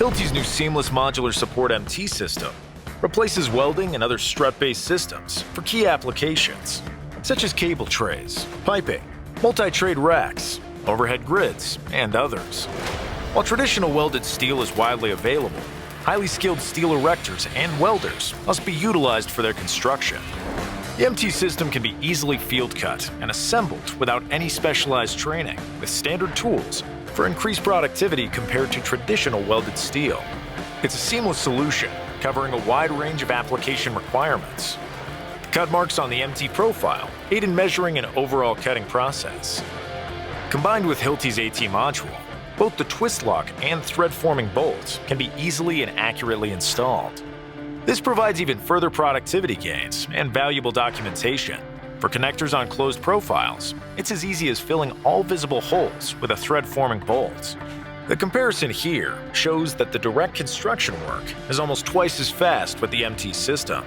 Hilti's new seamless modular support MT system replaces welding and other strut-based systems for key applications, such as cable trays, piping, multi-trade racks, overhead grids, and others. While traditional welded steel is widely available, highly skilled steel erectors and welders must be utilized for their construction. The MT system can be easily field cut and assembled without any specialized training with standard tools for increased productivity compared to traditional welded steel. It's a seamless solution covering a wide range of application requirements. The cut marks on the MT profile aid in measuring an overall cutting process. Combined with Hilti's AT module, both the twist lock and thread-forming bolts can be easily and accurately installed. This provides even further productivity gains and valuable documentation. For connectors on closed profiles, it's as easy as filling all visible holes with a thread-forming bolt. The comparison here shows that the direct construction work is almost twice as fast with the MT system.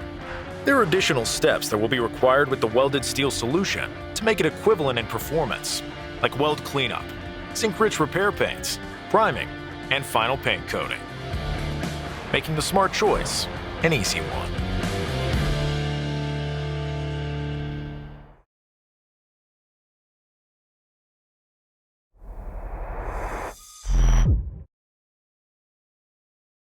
There are additional steps that will be required with the welded steel solution to make it equivalent in performance, like weld cleanup, zinc-rich repair paints, priming, and final paint coating. Making the smart choice an easy one.